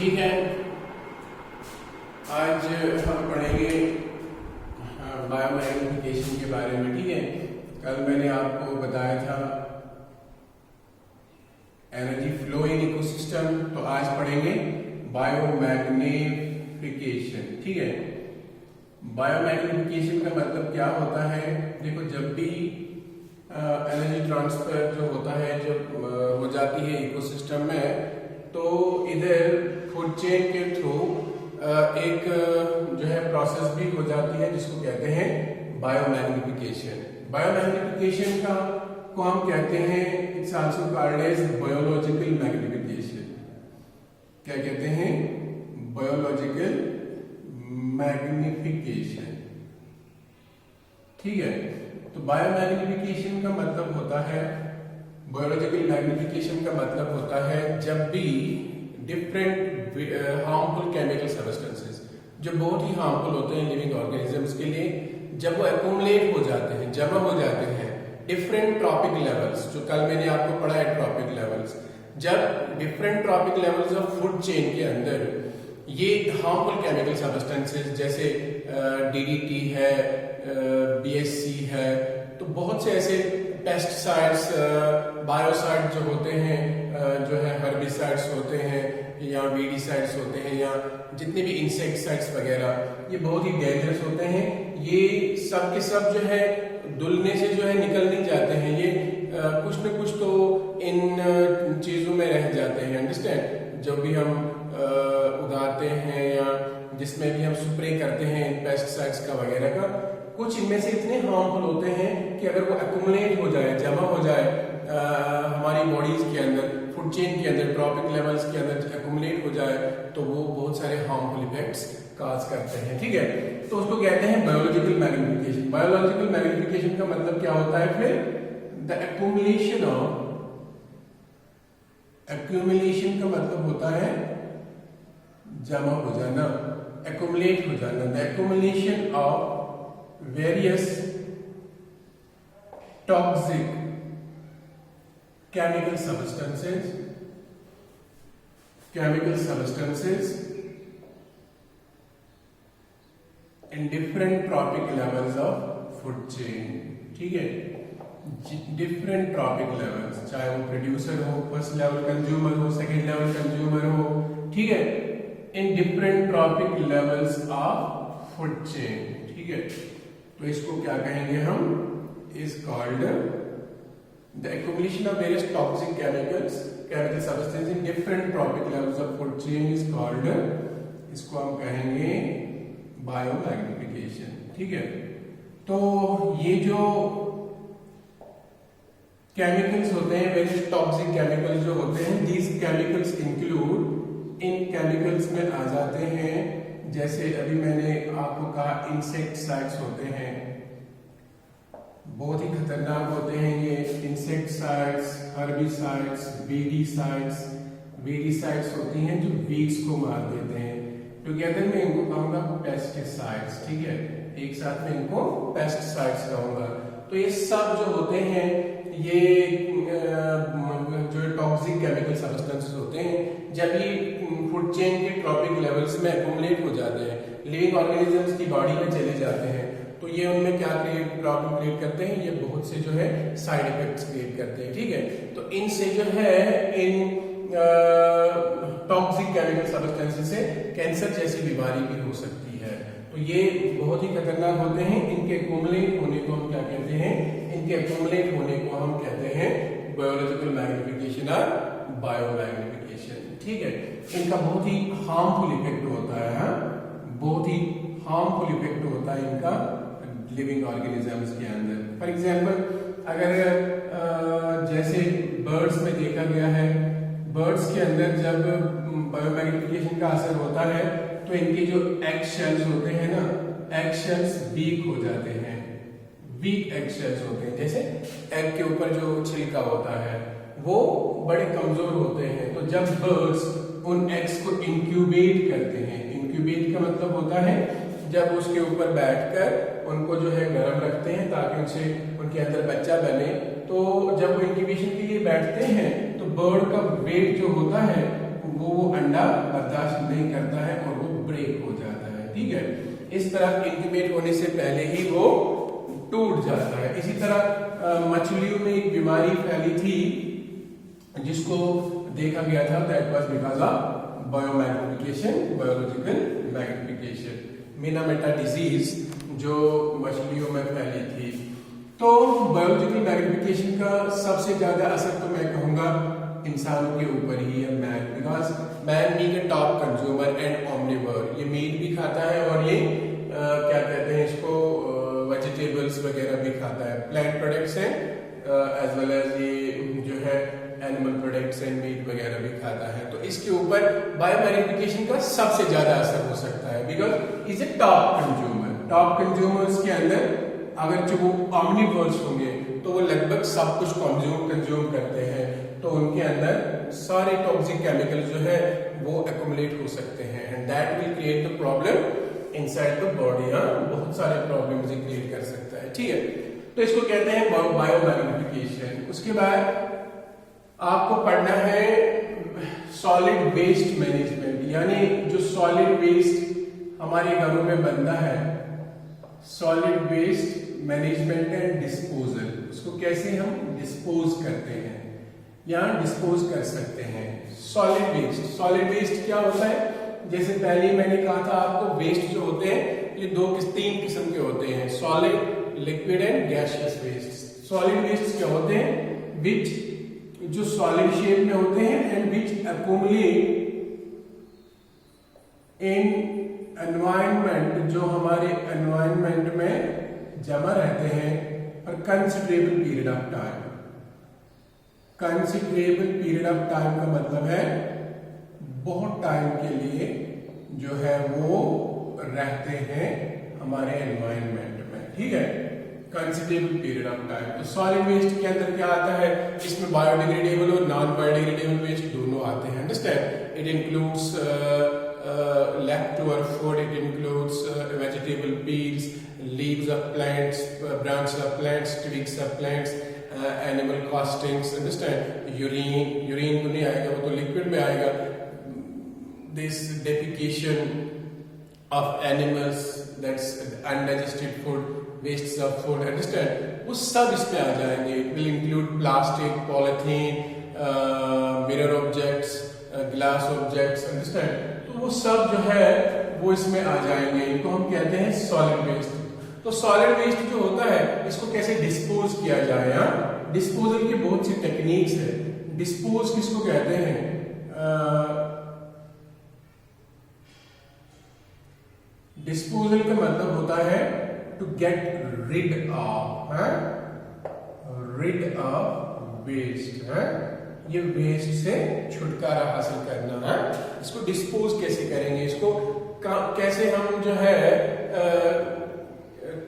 ठीक है, आज हम पढ़ेंगे बायोमैग्निफिकेशन के बारे में। ठीक है, कल मैंने आपको बताया था एनर्जी फ्लो इन इकोसिस्टम, तो आज पढ़ेंगे बायोमैग्निफिकेशन। ठीक है, बायोमैग्निफिकेशन का मतलब क्या होता है? देखो, जब भी एनर्जी ट्रांसफर जो होता है, जब हो जाती है इकोसिस्टम में, तो इधर फूड चेन के थ्रू एक जो है प्रोसेस भी हो जाती है जिसको कहते हैं बायोमैग्निफिकेशन। बायोमैग्निफिकेशन को हम कहते हैं, it's also called as biological magnification. क्या कहते हैं? Biological magnification. ठीक है, तो बायोमैग्निफिकेशन का मतलब होता है, बायोलॉजिकल मैग्निफिकेशन का मतलब होता है जब भी डिफरेंट हार्मफुल केमिकल सब्सटेंसेस जो बहुत ही हार्मफुल होते हैं लिविंग ऑर्गेनिजम्स के लिए, जब वो एक्यूमुलेट हो जाते हैं, जमा हो जाते हैं डिफरेंट ट्रॉपिक लेवल्स, जो कल मैंने आपको पढ़ा है ट्रॉपिक लेवल्स, जब different trophic levels of food chain के अंदर ये हार्मफुल केमिकल सब्सटेंसेस जैसे DDT है, BSC है, तो बहुत से ऐसे पेस्टिसाइड्स, बायोसाइड जो होते हैं, जो है हर्बिसाइड्स होते हैं या वीडिसाइड्स होते हैं, या जितने भी इंसेक्टिसाइड्स वगैरह, ये बहुत ही डेंजरस होते हैं। ये सब के सब जो है धुलने से जो है निकल नहीं जाते हैं, ये कुछ न कुछ तो इन चीजों में रह जाते हैं। अंडरस्टैंड? जब भी हम उगाते हैं या जिसमें भी हम स्प्रे करते हैं पेस्टिसाइड्स का वगैरह का, कुछ इनमें से इतने हार्मफुल होते हैं कि अगर वो एक्यूमुलेट हो जाए, जमा हो जाए हमारी बॉडीज के अंदर, फूड चेन के अंदर, ट्रॉपिक लेवल्स के अंदर एक्यूमुलेट हो जाए, तो वो बहुत सारे हार्मफुल इफेक्ट्स काज करते हैं। ठीक है, तो उसको कहते हैं बायोलॉजिकल मैग्निफिकेशन। बायोलॉजिकल मैग्निफिकेशन का मतलब क्या होता है फिर? द एक्यूमुलेशन ऑफ, एक्यूमुलेशन का मतलब होता है जमा हो जाना, एक्यूमुलेट हो जाना। The accumulation of various toxic chemical substances in different trophic levels of food chain। ठीक है, डिफरेंट ट्रॉपिक लेवल्स, चाहे वो प्रोड्यूसर हो, फर्स्ट लेवल कंज्यूमर हो, सेकेंड लेवल कंज्यूमर हो, ठीक है, in different trophic levels of food chain. ठीक है, तो इसको क्या कहेंगे हम? Is called the accumulation of various toxic chemical substance in different trophic levels of food chain is called, इसको हम कहेंगे बायोमैग्निफिकेशन। ठीक है, तो ये जो केमिकल्स होते हैं, वेरियस टॉक्सिक केमिकल्स जो होते हैं, these chemicals include, in chemicals में आ जाते हैं, जैसे अभी मैंने आपको कहा इंसेक्टिसाइड्स होते हैं, बहुत ही खतरनाक होते हैं ये इंसेक्टिसाइड्स, हर्बिसाइड्स, वीडिसाइड्स होती हैं जो वीड्स को मार देते हैं। टुगेदर में इनको कहूंगा पेस्टिसाइड्स। ठीक है, एक साथ में इनको पेस्टिसाइड्स कहूंगा। तो ये सब जो होते हैं, ये जो टॉक्सिक केमिकल सब्सटेंसेस होते हैं, जब ये फूड चेन के ट्रॉपिक लेवल्स में एक्यूमुलेट हो जाते हैं, लिविंग ऑर्गेनिजम्स की बॉडी में चले जाते हैं, तो ये उनमें क्या प्रॉब्लम क्रिएट करते हैं? ये बहुत से जो है साइड इफेक्ट्स क्रिएट करते हैं। ठीक है, तो इनसे जो है, इन टॉक्सिक केमिकल सब्सटेंसेस से कैंसर जैसी बीमारी भी हो सकती है। तो ये बहुत ही खतरनाक होते हैं। इनके एक्यूमुलेट होने को हम क्या कहते हैं? इनके एक्यूमुलेट होने को हम कहते हैं बायोलॉजिकल मैग्निफिकेशन और बायोमैग्निफिकेशन। ठीक है, इनका बहुत ही हार्मफुल इफेक्ट होता है, बहुत ही हार्मफुल इफेक्ट होता है इनका लिविंग ऑर्गेनिजम्स के अंदर। फॉर एग्जांपल, अगर जैसे बर्ड्स में देखा गया है, बर्ड्स के अंदर जब बायोमैग्निफिकेशन का असर होता है, तो इनके जो एग शेल्स होते हैं ना, एग शेल्स वीक हो जाते हैं, वीक एग शेल्स होते हैं। जैसे एग के ऊपर जो छिलका होता है वो बड़े कमजोर होते हैं। तो जब बर्ड्स उन एग्स को इंक्यूबेट करते हैं, इंक्यूबेट का मतलब होता है जब उसके ऊपर बैठकर उनको जो है गर्म रखते हैं ताकि उनसे उनके अंदर बच्चा बने, तो जब वो इंक्यूबेशन के लिए बैठते हैं तो बर्ड का वेट जो होता है वो अंडा बर्दाश्त नहीं करता है और वो ब्रेक हो जाता है, ठीक है। इस तरह इंक्यूबेट होने से पहले ही वो टूट जाता है। इसी तरह मछलियों में एक बीमारी फैली थी जिसको देखा गया था, that was because of biomagnification, biological magnification, Minamata disease जो मछलियों में फैली थी। तो बायोलॉजिकल मैग्निफिकेशन का सबसे ज्यादा असर तो मैं कहूंगा इंसानों के ऊपर ही है, man, because man being a top consumer and omnivore, ये मीट भी खाता है और ये क्या कहते हैं इसको, वेजिटेबल्स वगैरह भी खाता है, प्लांट प्रोडक्ट्स हैं एज वेल एज ये जो है एनिमल प्रोडक्ट्स एंड मीट वगैरह भी खाता है। तो इसके ऊपर बायोमैग्निफिकेशन का सबसे ज्यादा असर हो सकता है, because is a top consumer. Top consumers के अंदर अगर जो वो ऑमनिवोर्स होंगे तो वो लगभग सब कुछ कंज्यूम करते हैं, तो उनके अंदर सारे टॉक्सिक केमिकल जो है वो एक्युमुलेट हो सकते हैं and that will create the problem inside the body. बहुत सारे प्रॉब्लम्स क्रिएट कर सकता है, ठीक है। तो इसको कहते हैं बायोमैग्निफिकेशन। उसके बाद आपको पढ़ना है सॉलिड वेस्ट मैनेजमेंट, यानी जो सॉलिड वेस्ट हमारे घरों में बनता है, solid waste management and disposal, उसको कैसे हम डिस्पोज करते हैं या डिस्पोज कर सकते हैं। सॉलिड वेस्ट क्या होता है, जैसे पहले मैंने कहा था आपको, वेस्ट जो होते हैं ये तीन किस्म के होते हैं, solid, liquid and gaseous waste. Solid waste क्या होते हैं, विच जो सॉलिड शेप में होते हैं and which accumulate in environment, जो हमारे एनवायरनमेंट में जमा रहते हैं for considerable period of time. Considerable period of time का मतलब है बहुत टाइम के लिए जो है वो रहते हैं हमारे एनवायरनमेंट में, ठीक है, कंसिडरेबल पीरियड ऑफ टाइम। तो सॉलिड वेस्ट के अंदर क्या आता है, इसमें बायोडिग्रेडेबल और नॉन बायोडिग्रेडेबल वेस्ट दोनों आते हैं, understand. It includes leftover food, it includes vegetable peels, leaves of plants, branches of plants, twigs of plants, animal castings, understand, urine तो नहीं आएगा, वो तो liquid में आएगा, this defecation of animals, that's undigested food, wastes of food, understand, वो सब इसमें आ जाएंगे। It will include plastic, polythene, mirror objects, glass objects, understand, वो सब जो है वो इसमें आ जाएंगे, इनको हम कहते हैं सॉलिड वेस्ट। तो सॉलिड वेस्ट जो होता है इसको कैसे डिस्पोज किया जाए, डिस्पोजल की बहुत सी टेक्निक्स है। डिस्पोज किसको कहते हैं, डिस्पोजल का मतलब होता है to get rid of waste, ये वेस्ट से छुटकारा हासिल करना है। इसको डिस्पोज कैसे करेंगे, इसको कैसे हम जो है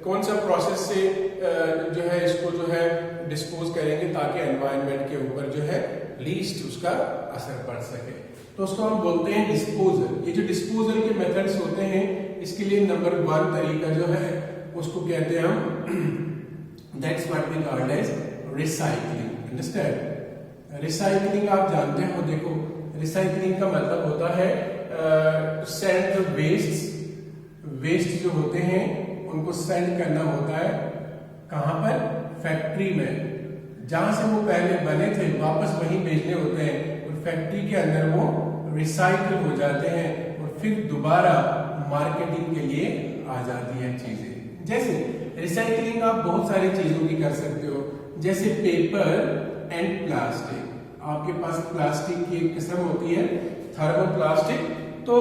कौन सा प्रोसेस से जो है इसको जो है डिस्पोज करेंगे ताकि एनवायरनमेंट के ऊपर जो है लीस्ट उसका असर पड़ सके, तो उसको हम बोलते हैं डिस्पोजल। ये जो डिस्पोजल के मेथड्स होते हैं इसके लिए नंबर 1 तरीका जो है उसको कहते हैं हम, that's what we call as recycling, understand. Recycling आप जानते हो, देखो रिसाइकलिंग का मतलब होता है सेंड द वेस्ट जो होते हैं उनको सेंड करना होता है कहां पर, फैक्ट्री में, जहां से वो पहले बने थे वापस वहीं भेजने होते हैं और फैक्ट्री के अंदर वो रिसाइकल हो जाते हैं और फिर दोबारा मार्केटिंग के लिए आ जाती है चीजें। जैसे रिसाइकलिंग आप बहुत सारी चीजों की कर सकते हो, जैसे पेपर एंड प्लास्टिक। आपके पास प्लास्टिक की एक किस्म होती है थर्मोप्लास्टिक, तो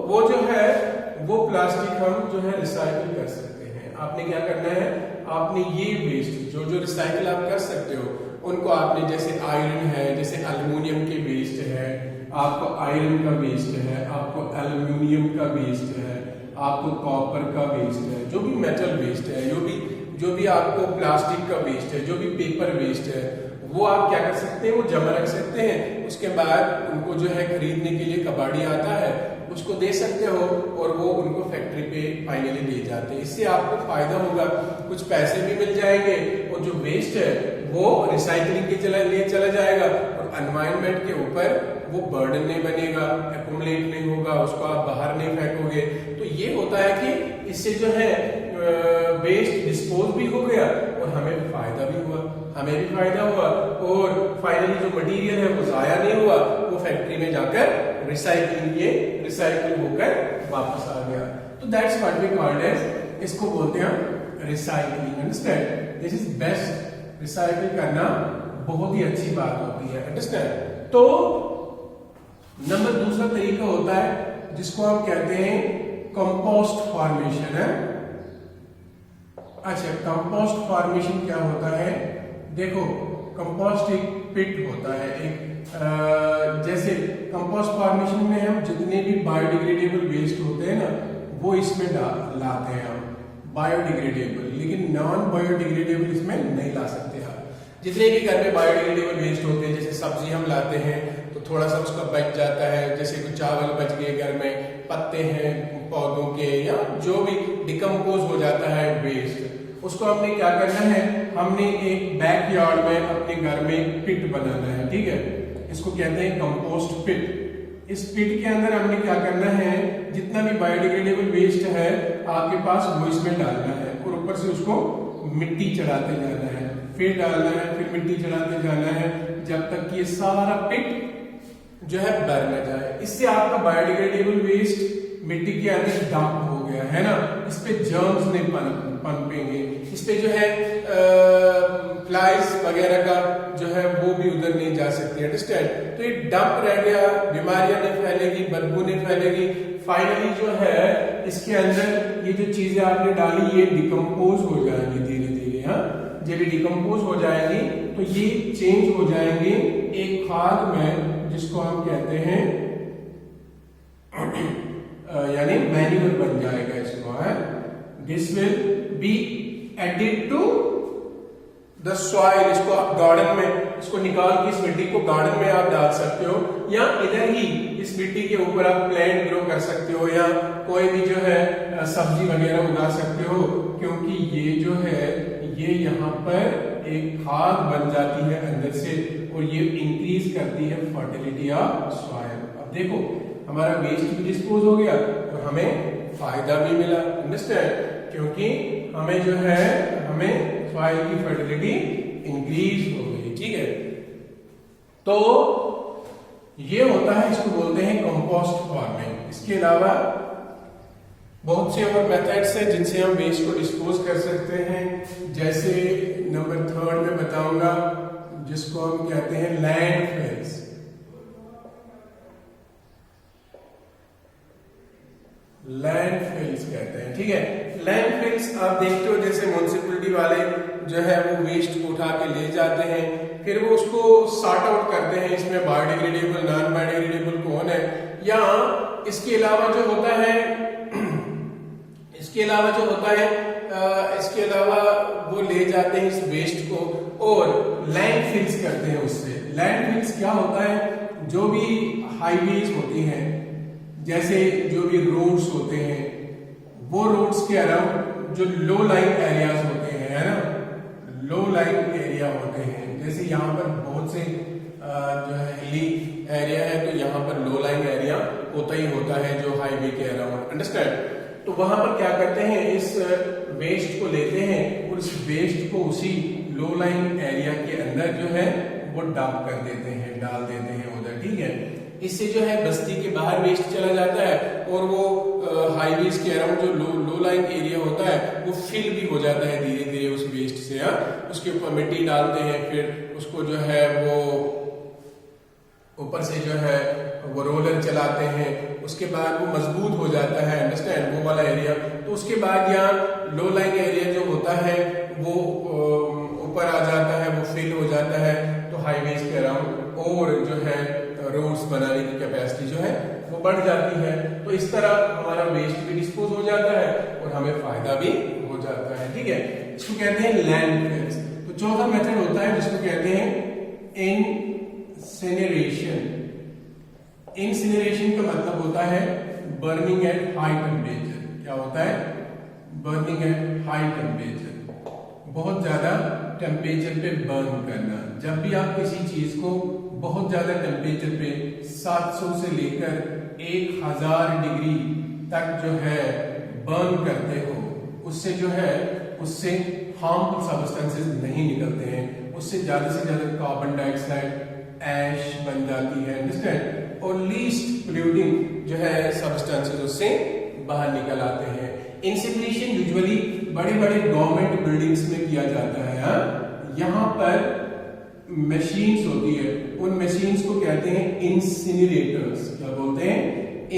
वो जो है वो प्लास्टिक हम जो है रिसाइकिल कर सकते हैं। आपने क्या करना है, आपने ये वेस्ट जो रिसाइकिल आप कर सकते हो उनको आपने, जैसे आयरन है, जैसे एल्युमिनियम के वेस्ट है, आपको आयरन का वेस्ट है, आपको एल्युमिनियम का वेस्ट है, आपको कॉपर का वेस्ट है, जो भी मेटल वेस्ट है, जो भी आपको प्लास्टिक का वेस्ट है, जो भी पेपर वेस्ट है, वो आप क्या कर सकते हैं, वो जमा रख सकते हैं। उसके बाद उनको जो है खरीदने के लिए कबाड़ी आता है उसको दे सकते हो और वो उनको फैक्ट्री पे फाइनली ले जाते हैं। इससे आपको फायदा होगा, कुछ पैसे भी मिल जाएंगे और जो वेस्ट है वो रिसाइकलिंग के लिए चला जाएगा और एनवायरनमेंट के ऊपर वो बर्डन नहीं बनेगा, एक्यूमुलेट नहीं होगा, उसको आप बाहर नहीं फेंकोगे। तो ये होता है कि इससे जो है वेस्ट डिस्पोज भी हो गया और हमें फायदा भी हुआ, हमें भी फायदा हुआ और फाइनली जो मटेरियल है वो जाया नहीं हुआ, वो फैक्ट्री में जाकर रिसाइकिल होकर वापस आ गया। तो that's what we called as, इसको बोलते हैं recycling. Understand, this is best. Recycle करना बहुत ही अच्छी बात होती है। अंडरस्टैंड। तो दूसरा तरीका होता है जिसको हम कहते हैं कंपोस्ट फॉर्मेशन है। अच्छा, कंपोस्ट फॉर्मेशन क्या होता है? देखो, कंपोस्ट एक पिट होता है, एक जैसे कंपोस्ट फॉर्मेशन में हम जितने भी बायोडिग्रेडेबल वेस्ट होते हैं ना, वो इसमें लाते हैं हम, बायोडिग्रेडेबल। लेकिन नॉन बायोडिग्रेडेबल इसमें नहीं ला सकते आप। जितने भी घर में बायोडिग्रेडेबल वेस्ट होते हैं, जैसे सब्जी हम लाते हैं तो थोड़ा सा उसका बच जाता है, जैसे कुछ चावल बच गए घर में, पत्ते हैं पौधों के, या जो भी डिकम्पोज हो जाता है वेस्ट, उसको हमने क्या करना है, हमने एक बैकयार्ड में अपने घर में एक पिट बनाना है। ठीक है, इसको कहते हैं कंपोस्ट पिट। इस पिट के अंदर हमने क्या करना है, जितना भी बायोडिग्रेडेबल वेस्ट है आपके पास वो इसमें डालना है और ऊपर से उसको मिट्टी चढ़ाते जाना है, फिर डालना है, फिर मिट्टी चढ़ाते जाना है, जब तक कि ये सारा पिट जो है भर न जाए। इससे आपका बायोडिग्रेडेबल वेस्ट मिट्टी के अंदर डंप हो गया है ना, इस पे जर्म्स नहीं पनपेंगे, इस पे जो है फ्लाइज वगैरह का जो है वो भी उधर नहीं जा सकती। अंडरस्टैंड। तो ये डंप रह गया, बीमारियां नहीं फैलेगी, बदबू नहीं फैलेगी। फाइनली जो है इसके अंदर ये जो चीजें आपने डाली ये डिकम्पोज हो जाएंगी धीरे धीरे। हाँ, जब ये डिकम्पोज हो जाएंगी तो ये चेंज हो जाएंगे एक खाद में, जिसको हम कहते हैं यानी मैन्यूर बन जाएगा इसको है। This will be added to the soil. इसको आप गार्डन में, इसको निकाल के इस मिट्टी को गार्डन में आप डाल सकते हो, या इधर ही इस मिट्टी के ऊपर आप प्लांट ग्रो कर सकते हो, या कोई भी जो है सब्जी वगैरह उगा सकते हो, क्योंकि ये जो है ये यहाँ पर एक खाद बन जाती है अंदर से और ये इंक्रीज करती है फर्टिलिटी ऑफ सॉइल। अब देखो, हमारा वेस्ट भी डिस्पोज हो गया और हमें फायदा भी मिला। अंडरस्टैंड, क्योंकि हमें जो है हमें सॉइल की फर्टिलिटी इंक्रीज हो गई। ठीक है, तो ये होता है, इसको बोलते हैं कंपोस्ट फार्मिंग। इसके अलावा बहुत से और मेथड्स हैं जिनसे हम वेस्ट को डिस्पोज कर सकते हैं। जैसे नंबर 3 में बताऊंगा, जिसको हम कहते हैं लैंडफिल्स। लैंडफिल्स कहते हैं। ठीक है, लैंडफिल्स आप देखते हो जैसे म्युनिसिपैलिटी वाले जो है वो वेस्ट को उठा के ले जाते हैं, फिर वो उसको सॉर्ट आउट करते हैं, इसमें बायोडिग्रेडेबल नॉन बायोडिग्रेडेबल कौन है। या इसके अलावा जो होता है इसके अलावा वो ले जाते हैं इस वेस्ट को और लैंडफिल्स करते हैं उससे। लैंडफिल्स क्या होता है, जो भी हाईवेज होती हैं, जैसे जो भी रोड्स होते हैं, वो रोड्स के अराउंड जो लो लाइन एरियाज होते हैं, है ना, लो लाइन एरिया होते हैं, जैसे यहाँ पर बहुत से जो है हिली एरिया है, तो यहाँ पर लो लाइन एरिया होता ही होता है जो हाईवे के अराउंड। अंडरस्टैंड। तो वहां पर क्या करते हैं, इस वेस्ट को लेते हैं और इस वेस्ट को उसी लो लाइन एरिया के अंदर जो है वो डंप कर देते हैं, डाल देते हैं उधर। ठीक है, इससे जो है बस्ती के बाहर वेस्ट चला जाता है और वो हाईवेज के अराउंड जो लो लाइन एरिया होता है वो फिल भी हो जाता है धीरे धीरे उस वेस्ट से। उसके ऊपर मिट्टी डालते हैं, फिर उसको जो है वो ऊपर से जो है वो रोलर चलाते हैं, उसके बाद वो मजबूत हो जाता है। अंडरस्टैंड, वो वाला एरिया। तो उसके बाद यहाँ लो लाइन एरिया जो होता है वो ऊपर आ जाता है, वो फिल हो जाता है, तो हाईवेज के अराउंड और जो है रोड्स बनाने की कैपेसिटी जो है वो बढ़ जाती है। तो इस तरह हमारा वेस्ट भी डिस्पोज हो जाता है और हमें फायदा भी हो जाता है। ठीक है, इसको कहते हैं लैंडफिल्स। तो चौथा मेथड होता है जिसको कहते हैं इंसिनरेशन। इंसिनरेशन का मतलब होता है बर्निंग एट हाई टेम्परेचर। क्या होता है? बर्निंग एट हाई टेम्परेचर, बहुत ज्यादा टेम्परेचर पे बर्न करना। जब भी आप किसी चीज को बहुत ज्यादा टेम्परेचर पे 700 से लेकर 1000 डिग्री तक जो है बर्न करते हो, उससे जो है उससे हार्मफुल सब्सटेंसेस नहीं निकलते हैं, उससे ज्यादा से ज्यादा कार्बन डाइऑक्साइड ऐश बन जाती है, अंडरस्टैंड, और लीस्ट पोल्यूटिंग जो है सब्सटेंसेस उससे बाहर निकल आते हैं। इंसिनरेशन यूजुअली बड़े बड़े गवर्नमेंट बिल्डिंग्स में किया जाता है। यहाँ पर मशीन्स होती है, उन मशीन्स को कहते हैं इंसिनरेटर्स। क्या बोलते हैं?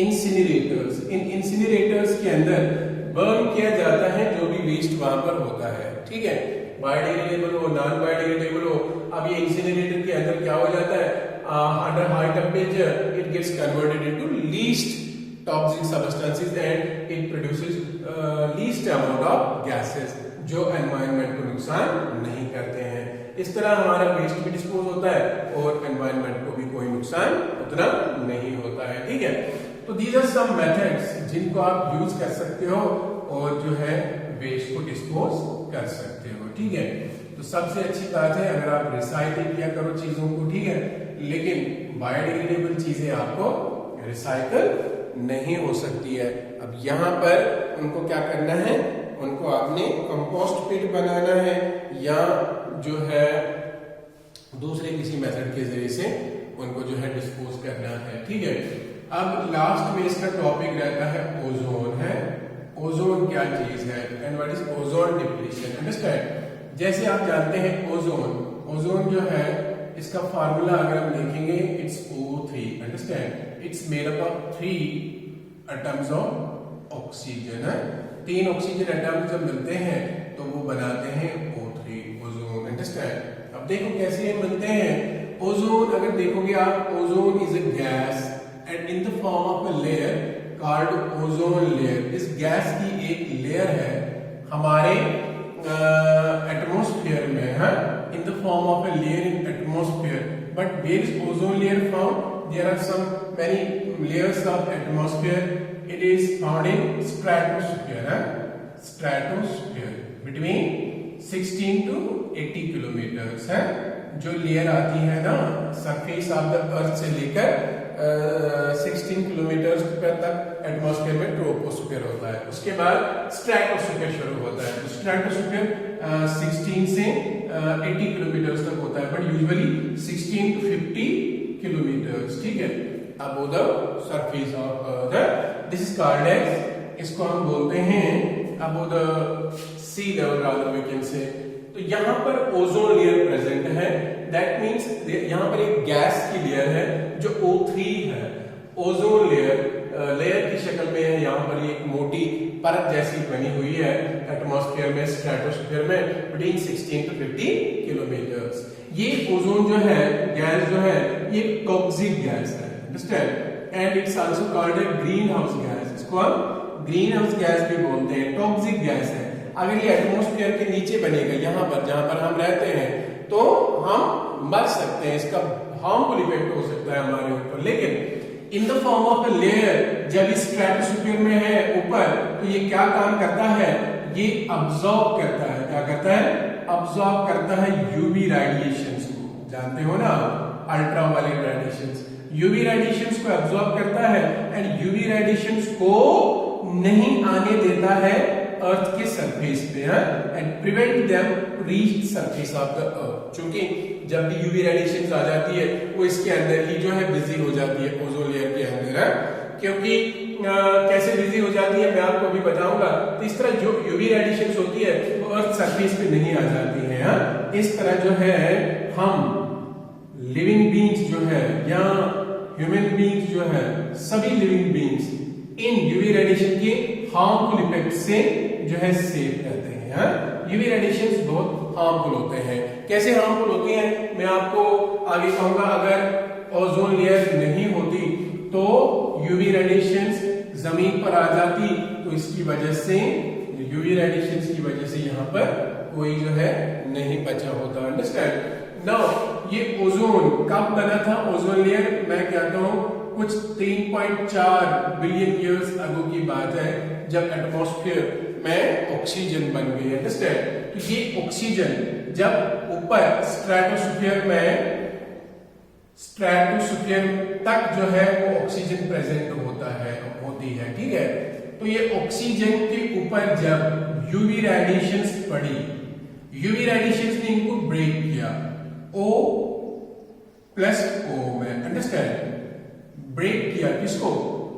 इंसिनरेटर्स। इन इंसिनरेटर्स के अंदर बर्न किया जाता है जो भी वेस्ट वहां पर होता है, ठीक है, बायोडिग्रेडेबल हो, नॉन बायोडिग्रेडेबल हो। अब ये इंसिनरेटर के अंदर क्या हो जाता है, under high temperature it gets converted into least toxic substances and it produces least amount of gases जो एनवायरनमेंट को नुकसान नहीं करते हैं। इस तरह हमारा वेस्ट भी डिस्पोज होता है और एनवायरनमेंट को भी कोई नुकसान उतना नहीं होता है, ठीक है। तो दीज आर सम मेथड्स जिनको आप यूज कर सकते हो और जो है वेस्ट को डिस्पोज कर सकते हो, ठीक है। तो सबसे अच्छी बात है अगर आप रिसाइकिल किया करो चीजों को, ठीक है, लेकिन बायोडिग्रेडेबल चीजें आपको रिसाइकल नहीं हो सकती है। अब यहाँ पर उनको क्या करना है, उनको आपने कंपोस्ट पिट बनाना है या जो है दूसरे किसी मेथड के जरिए से उनको जो है डिस्पोज करना है, ठीक है। अब लास्ट में इसका टॉपिक रहता है ओजोन है। ओजोन क्या चीज है and what is ozone depletion, understand. जैसे आप जानते हैं ओजोन जो है इसका फार्मूला अगर हम देखेंगे it's O3, understand. It's made up of 3 atoms of oxygen है। 3 ऑक्सीजन एटम जब मिलते हैं तो वो बनाते हैं O3, ओजोन, अंडरस्टैंड। अब देखो कैसे ये मिलते हैं। ओजोन अगर देखोगे आप, ozone is a gas and in the form of a layer called ozone layer. इस गैस की एक लेयर है हमारे एटमॉस्फेयर में, है, in the form of a layer in atmosphere. But where is ozone layer found? There are some many layers of atmosphere. It is found in stratosphere. Stratosphere between 16 to 80 kilometers है। जो layer आती है ना surface of the अर्थ से लेकर 16 kilometre तक atmosphere में troposphere होता है। उसके बाद स्ट्रेटोस्फीयर शुरू होता है। स्ट्रेटोस्फीयर 16 से 80 किलोमीटर तक होता है, बट यूजुअली 16 to 50 किलोमीटर, ठीक है, above the surface of earth. This is called as, इसको हम बोलते हैं above the sea level rather we can say. तो यहाँ पर ओजोन लेयर प्रेजेंट है। दैट मीन्स यहाँ पर एक गैस की लेयर है जो O3 है। ओजोन लेयर की शक्ल में है। यहाँ पर एक मोटी परत जैसी बनी हुई है एटमॉस्फेयर में, स्ट्रेटोस्फीयर में, बिटवीन 16 to 50 किलोमीटर। ये ओजोन जो है, गैस जो है, ये टॉक्सिक गैस है, understand, and it's also called a green house gas. इसको हम ग्रीन हाउस गैस भी बोलते हैं, टॉक्सिक गैस है। अगर ये एटमॉस्फेयर के नीचे बनेगा, यहाँ पर जहां पर हम रहते हैं, तो हम मर सकते हैं, इसका हार्मफुल इफेक्ट हो सकता है हमारे ऊपर। लेकिन in the form of a layer, जब स्ट्रेटोस्फीयर में है ऊपर, तो ये क्या काम करता है, ये अब्सॉर्ब करता है। क्या करता है? अब्सॉर्ब करता है यूवी रेडिएशंस को। जानते हो ना अल्ट्रावायलेट रेडिएशंस, यूवी रेडिएशंस को अब्सॉर्ब करता है एंड यूवी रेडिएशंस को नहीं आने देता है अर्थ के सरफेस पे, and prevent them to reach surface of the earth. क्योंकि जब भी यूवी रेडिएशन आ जाती है वो इसके अंदर ही जो है बिजी हो जाती है, ओजोन लेयर के अंदर है। क्योंकि कैसे बिजी हो जाती है मैं आपको अभी बताऊंगा। तो इस तरह जो यूवी रेडिएशन होती है वो अर्थ सरफेस पे नहीं आ जाती है। इस तरह जो है हम लिविंग बींग्स जो है या ह्यूमन बींग्स जो है, सभी living beings in UV radiation के हार्मफुल इफेक्ट से जो है सेफ रहते हैं। यूवी रेडिएशंस बहुत हार्मफुल होते हैं। कैसे हार्मफुल होते हैं मैं आपको आगे कहूंगा। अगर ओजोन लेयर नहीं होती तो यूवी रेडिएशंस जमीन पर आ जाती, तो इसकी वजह से यूवी रेडिएशंस की वजह से यहाँ पर कोई जो है नहीं बचा होता, अंडरस्टैंड। नाउ ये ओजोन कब बना था? ओजोन लेयर मैं कहता हूँ कुछ 3.4 बिलियन ईयर्स अगो की बात है, जब एटमॉस्फेयर में ऑक्सीजन बन गई, अंडरस्टैंड। तो ये ऑक्सीजन जब ऊपर स्ट्रेटोस्फीयर तक जो है वो ऑक्सीजन प्रेजेंट होती है, ठीक है। तो ये ऑक्सीजन के ऊपर जब यूवी रेडिएशंस पड़ी, यूवी रेडिएशंस ने इनको ब्रेक किया O प्लस O में, अंडरस्टैंड, ब्रेक किया किसको,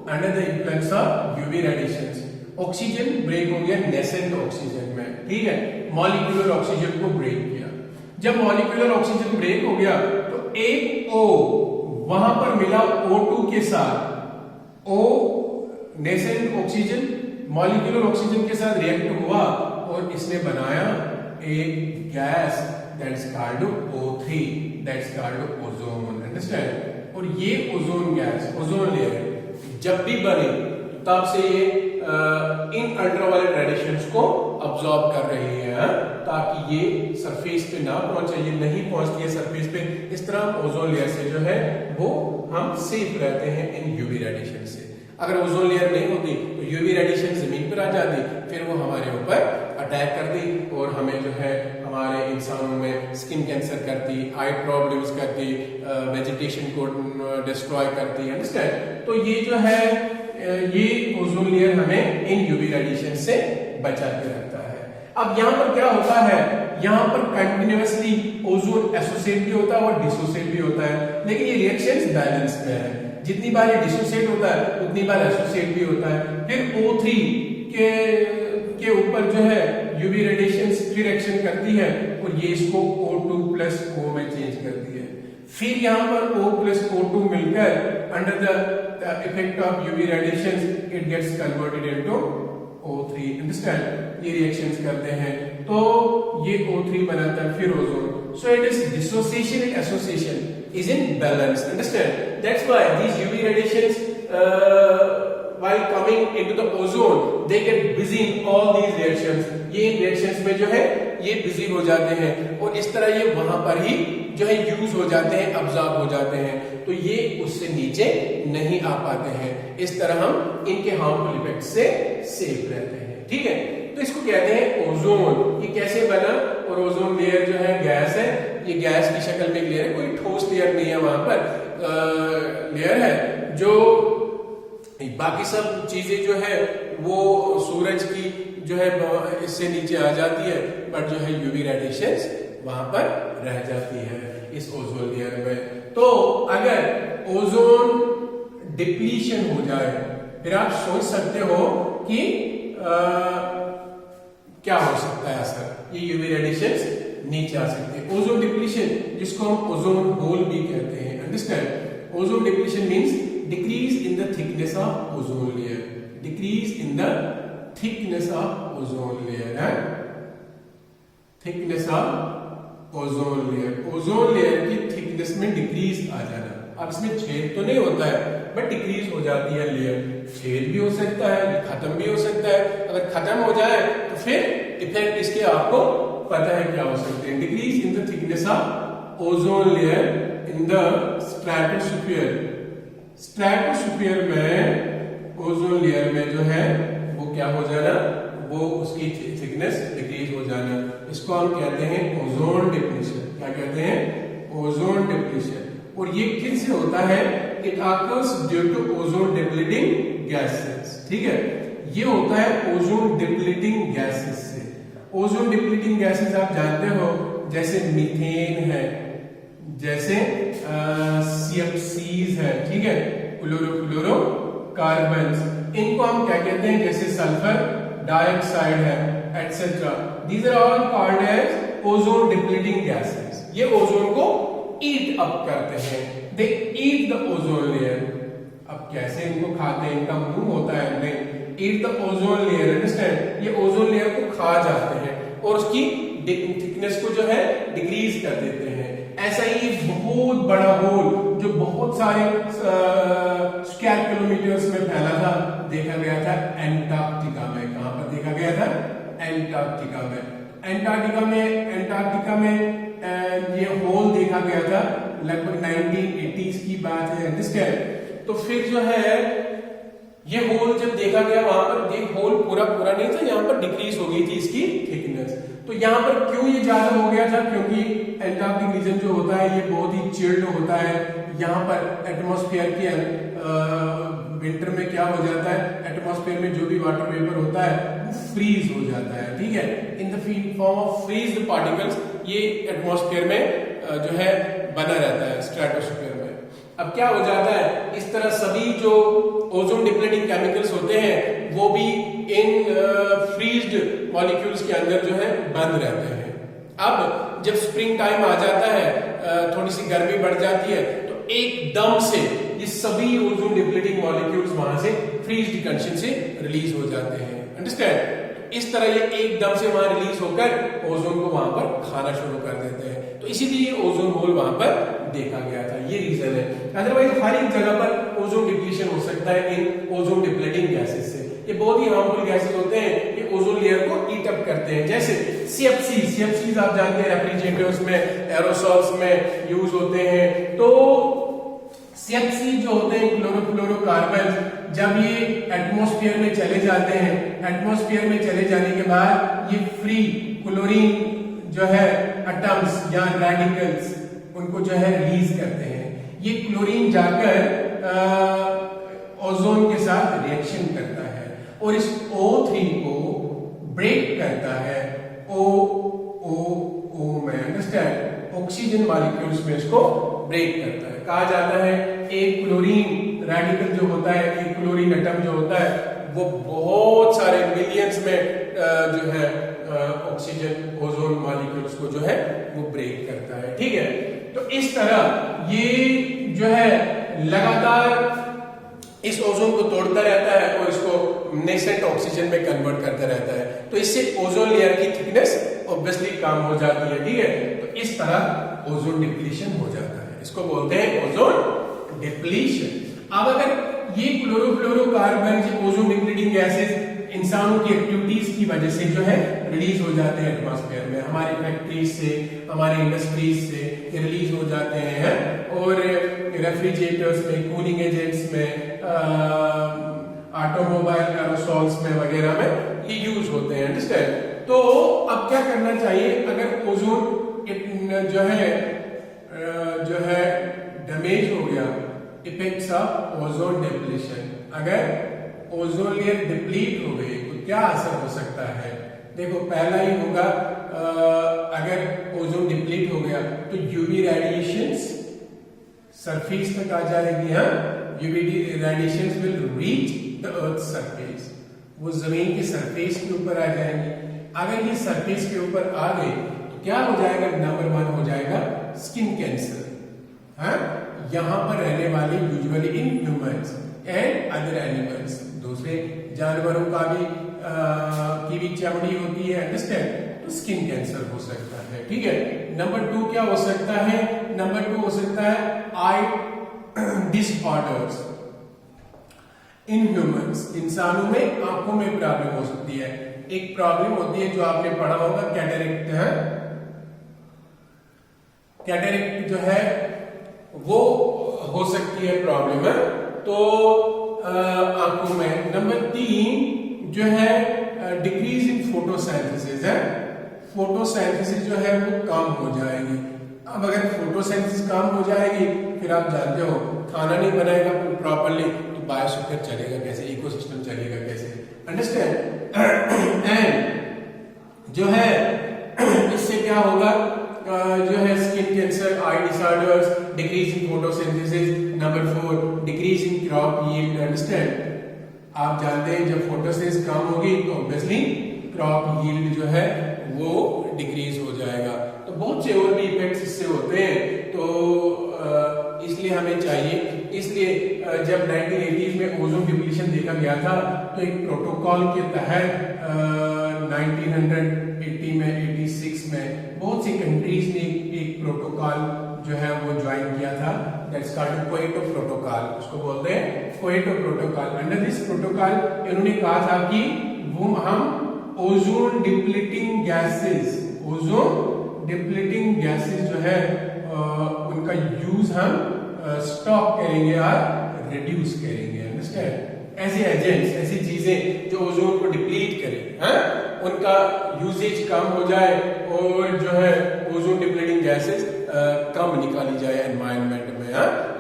under the influence of UV radiations. Oxygen break हो गया नेसेंट ऑक्सीजन में, ठीक है, मॉलिक्यूलर ऑक्सीजन को ब्रेक किया। जब मॉलिक्यूलर ऑक्सीजन ब्रेक हो गया तो एक O वहां पर मिला O2 के साथ, O nascent oxygen molecular oxygen के साथ रिएक्ट हुआ और इसने बनाया एक gas that's called O3, that's called ozone, understand. और ये ओजोन गैस, ओजोन लेयर जब भी बने तब से ये इन अल्ट्रावायलेट रेडिएशंस को अब्सॉर्ब कर रही है, ताकि ये सरफेस पे ना पहुंचे, ये नहीं पहुंचती है सरफेस पे। इस तरह ओजोन लेयर से जो है वो हम सेफ रहते हैं इन यूवी रेडिएशन से। अगर ओजोन लेयर नहीं होती तो यूवी रेडिएशन जमीन पर आ जाती, फिर वो हमारे ऊपर अटैक करती और हमें जो है हमारे इंसानों में स्किन कैंसर करती, आई प्रॉब्लम्स करती, वेजिटेशन को डिस्ट्रॉय करती, अंडरस्टैंड। तो ये जो है ये ओजोन लेयर हमें इन यूवी रेडिएशन से बचा के रखता है। अब यहाँ पर क्या होता है, यहाँ पर कंटिन्यूअसली ओजोन एसोसिएट भी होता है और डिसोसिएट भी होता है, लेकिन ये रिएक्शंस बैलेंस में है। जितनी बार ये डिसोसिएट होता है उतनी बार एसोसिएट भी होता है। फिर O3 के ऊपर जो है यूवी रेडिएशंस फिर एक्शन करती है और ये इसको O2 प्लस O में चेंज करती है। फिर यहाँ पर O प्लस O2 मिलकर under the effect of UV radiations it gets converted into O3, understand. ये रिएक्शंस करते हैं तो ये O3 बनाता है फिर ozone. So it is dissociation and association is in balance, understand? That's why these UV radiations while coming into the ozone they get busy in all these reactions. ये इन reactions में जो है ये busy हो जाते हैं और इस तरह ये वहां पर ही जो है यूज हो जाते हैं, अब्जॉर्ब हो जाते हैं, तो ये उससे नीचे नहीं आ पाते हैं। इस तरह हम इनके हार्मफुल इफेक्ट से सेफ रहते हैं, ठीक है। तो इसको कहते हैं ओजोन। ये कैसे बना, और ओजोन लेयर जो है गैस है, ये गैस की शक्ल में लेयर है, कोई ठोस लेयर नहीं है, वहां पर लेयर है जो बाकी सब चीजें जो है वो सूरज की जो है इससे नीचे आ जाती है, बट जो है यूवी रेडिएशंस वहां पर रह जाती है इस ओजोन लेयर में। तो अगर ओजोन डिप्लीशन हो जाए फिर आप सोच सकते हो कि क्या हो सकता है असर, ये यूवी रेडिएशंस नीचे आ सकते हैं। ओजोन डिप्लीशन जिसको हम ओजोन होल भी कहते हैं, understand. Ozone depletion means decrease in the thickness of ozone layer, decrease in the thickness of ozone layer है, thickness of ozone layer, ozone layer की थिकनेस में डिक्रीज आ जाना। अब इसमें छेद तो नहीं होता है बट डिक्रीज हो जाती है लेयर, छेद भी हो सकता है, खत्म भी हो सकता है। अगर खत्म हो जाए तो फिर इफेक्ट इसके आपको पता है क्या हो सकते हैं। Decrease in the thickness of ozone layer in the stratosphere, stratosphere में ओजोन लेयर में जो है वो क्या हो जाना, वो उसकी थिकनेस डिक्रीज हो जाना। इसको हम कहते हैं ओजोन डिप्लीशन। क्या कहते हैं, ओजोन डिप्लीशन। और ये किससे होता है, it occurs due to ozone depleting gases, ठीक है। ये होता है ओजोन डिप्लीटिंग गैसेस से। ओजोन डिप्लीटिंग गैसेस आप जानते हो, जैसे मीथेन है, जैसे CFCs है, ठीक है, क्लोरोफ्लोरोकार्बन्स, इनको हम क्या कहते हैं, जैसे सल्फर डाइऑक्साइड है etcetera. These are all called as ozone depleting gases. ये ओजोन को ईट अप करते हैं, they eat the ozone layer. अब कैसे इनको खाते हैं, इनका मुंह होता है, नहीं, ईट द ओजोन लेयर, अंडरस्टैंड। ये ओजोन लेयर को खा जाते हैं और उसकी थिकनेस को जो है डिक्रीज कर देते हैं। ऐसा ही बहुत बड़ा होल जो बहुत सारे स्क्वायर किलोमीटर्स में फैला था, देखा गया था एंटार्क्टिका में। कहां पर देखा गया था, एंटार्क्टिका में। एंटार्क्टिका में ये होल देखा गया था, लगभग 1980s की बात है, अंडरस्टैंड। तो फिर जो है ये होल जब देखा गया, वहां पर ये होल पूरा नहीं था, यहाँ पर डिक्रीज हो गई थी इसकी थिकनेस। तो यहाँ पर क्यों ये ज्यादा हो गया था, क्योंकि एंटार्क्टिक रीजन जो होता है ये बहुत ही चिल्ड होता है। यहाँ पर एटमॉस्फेयर के विंटर में क्या हो जाता है, एटमॉस्फेयर में जो भी वाटर वेपर होता है वो फ्रीज हो जाता है, ठीक है, in the form of freezed particles ये एटमॉस्फेयर में जो है बना रहता है, स्ट्रेटोस्फीयर में। अब क्या हो जाता है, इस तरह सभी जो ओजोन डिप्लीटिंग केमिकल्स होते हैं वो भी इन फ्रीज्ड मॉलिक्यूल्स के अंदर जो है बंद रहते हैं। अब जब स्प्रिंग टाइम आ जाता है, थोड़ी सी गर्मी बढ़ जाती है, तो एकदम से ये सभी ओजोन डिप्लीटिंग मॉलिक्यूल्स वहां से फ्रीज्ड कंडीशन से रिलीज हो जाते हैं। अंडरस्टैंड? इस तरह ये एकदम से वहां रिलीज होकर ओजोन को वहां पर खाना शुरू कर देते हैं, तो इसीलिए ओजोन होल वहां पर देखा गया था, ये रीजन है। अदरवाइज हर एक जगह पर ओजोन डिप्लीशन हो सकता है इन ओजोन डिप्लीटिंग गैसेस से। ये बहुत ही हार्मफुल गैसेस होते हैं, ये ओजोन लेयर को ईट अप करते हैं। जैसे सीएफसी आप जानते हैं रेफ्रिजरेटर्स में, एरोसॉल्स में यूज होते हैं। तो सीएफसी जो होते हैं क्लोरोफ्लोरोकार्बन, जब ये एटमॉस्फेयर में चले जाते हैं, एटमॉस्फेयर में चले जाने के बाद ये फ्री क्लोरीन जो है एटम्स या रेडिकल्स उनको जो है रिलीज करते हैं। ये क्लोरीन जाकर ओजोन के साथ रिएक्शन करता है और इस O3 को ब्रेक करता है O में। अंडरस्टैंड? ऑक्सीजन मॉलिक्यूल्स में इसको ब्रेक करता है। कहा जाता है एक क्लोरीन रेडिकल जो होता है, एक क्लोरीन एटम जो होता है, वो बहुत सारे मिलियंस में जो है ऑक्सीजन ओजोन मॉलिक्यूल्स को जो है वो ब्रेक करता है, ठीक है। तो इस तरह ये जो है लगातार इस ओजोन को तोड़ता रहता है और इसको नेसेंट ऑक्सीजन में कन्वर्ट करता रहता है, तो इससे ओजोन लेयर की थिकनेस ऑब्वियसली कम हो जाती है, ठीक है। तो इस तरह ओजोन डिप्लीशन हो जाता है, इसको बोलते हैं ओजोन डिप्लीशन। अब अगर ये क्लोरोफ्लोरोकार्बन ओजोन डिप्लीटिंग गैसेस इंसानों की एक्टिविटीज की वजह से जो है रिलीज हो जाते हैं एटमॉस्फेयर में, हमारी फैक्ट्रीज से, हमारी इंडस्ट्रीज से रिलीज हो जाते हैं और रेफ्रिजरेटर्स में, कूलिंग एजेंट्स में, ऑटोमोबाइल एरोसॉल्स में वगैरह में ये यूज होते हैं। अंडरस्टैंड? तो अब क्या करना चाहिए, अगर ओजोन जो है डैमेज हो गया, इफेक्ट्स ऑफ ओजोन डिप्लीशन, अगर ओजोन लेयर डिप्लीट हो गई तो क्या असर हो सकता है? देखो पहला ही होगा, अगर ओजोन डिप्लीट हो गया तो यूवी रेडिएशंस सरफेस तक आ जाएगी। UV radiations will reach the earth surface, वो जमीन के सरफेस के ऊपर आ जाएंगे। अगर ये सरफेस के ऊपर आ गए तो क्या हो जाएगा? नंबर 1 हो जाएगा स्किन कैंसर। यहाँ पर रहने वाले usually in humans and other animals, दूसरे जानवरों का भी की भी चमड़ी होती है, अंडरस्टैंड? तो स्किन कैंसर हो सकता है, ठीक है। नंबर 2 क्या हो सकता है? नंबर 2 हो सकता है आई डिसऑर्डर्स इन ह्यूमंस, इंसानों में आंखों में प्रॉब्लम हो सकती है। एक प्रॉब्लम होती है जो आपने पढ़ा होगा, कैटरेक्ट है। कैटरेक्ट जो है वो हो सकती है प्रॉब्लम है, तो आंखों में। नंबर 3 जो है डिक्रीज इन फोटोसिंथेसिस है, फोटोसिंथेसिस जो है वो कम हो जाएगी। अब अगर फोटोसिंथेसिस कम हो जाएगी, फिर आप जानते हो खाना नहीं बनाएगा प्रॉपर्ली तो बायोस्फीयर चलेगा कैसे, इकोसिस्टम चलेगा कैसे? अंडरस्टैंड? एंड जो है इससे क्या होगा, जो है skin cancer, I disorders, decrease in photosynthesis. Number 4 decrease in crop yield. Understand? आप जानते हैं जब फोटोसिंथेसिस कम होगी तो ऑब्वियसली क्रॉप यील्ड जो है वो डिक्रीज हो जाएगा। तो बहुत से और भी इफेक्ट्स इससे होते हैं, तो इसलिए हमें चाहिए, इसलिए जब 1980s में ओजोन डिप्लीशन देखा गया था तो एक प्रोटोकॉल के तहत 1980 में 86 में बहुत सी कंट्रीज ने एक प्रोटोकॉल जो है वो ज्वाइन किया था, दैट्स कॉल्ड क्योटो प्रोटोकॉल, उसको बोलते हैं Kyoto protocol. Under this protocol इन्होंने कहा था कि वो हम ozone depleting gases, ozone depleting gases जो है उनका यूज हम स्टॉप करेंगे और रिड्यूस करेंगे। अंडरस्टैंड? ऐसे एजेंट्स, ऐसी चीजें जो ओजोन को डिप्लीट करें, उनका यूजेज कम हो जाए और जो है ओजोन डिप्लीटिंग गैसेस कम निकाली जाए एनवायरनमेंट में,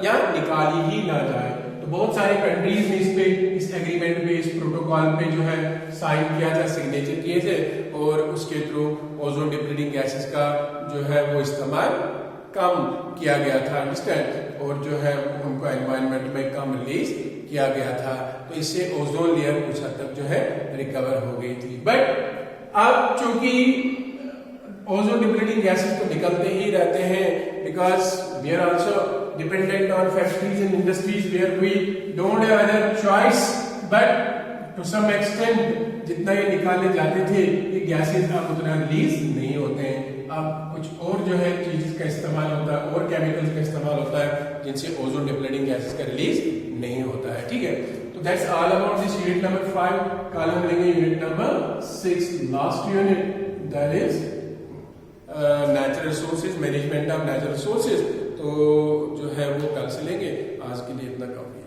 या निकाली ही ना जाए। तो बहुत सारी कंट्रीज ने इस एग्रीमेंट पे, इस प्रोटोकॉल पे जो है साइन किया था, सिग्नेचर किए थे, और उसके थ्रू ओजोन डिप्लीटिंग गैसेस का जो है वो इस्तेमाल कम किया गया था, अंडरस्टैंड, और जो है उनको एनवायरनमेंट में कम रिलीज किया गया था। तो इससे ओजोन लेयर कुछ हद तक जो है रिकवर हो गई थी। बट अब चूंकि ओजोन डिप्लीटिंग गैसेस तो निकलते ही रहते हैं, because we are also dependent on factories and industries where we don't have other choice, but to some extent जितना ये निकाले जाते थे ये गैसेस अब उतना रिलीज नहीं होते हैं। अब कुछ और जो है चीज का इस्तेमाल होता है, और केमिकल्स का इस्तेमाल होता है जिनसे ओजोन डिप्लीटिंग गैसेस का रिलीज नहीं होता है, ठीक है। तो that's all about this unit number 5। कल हम लेंगे unit number 6, last unit, that is natural resources, management of natural resources. तो जो है वो कल से लेंगे, आज के लिए इतना काफी है।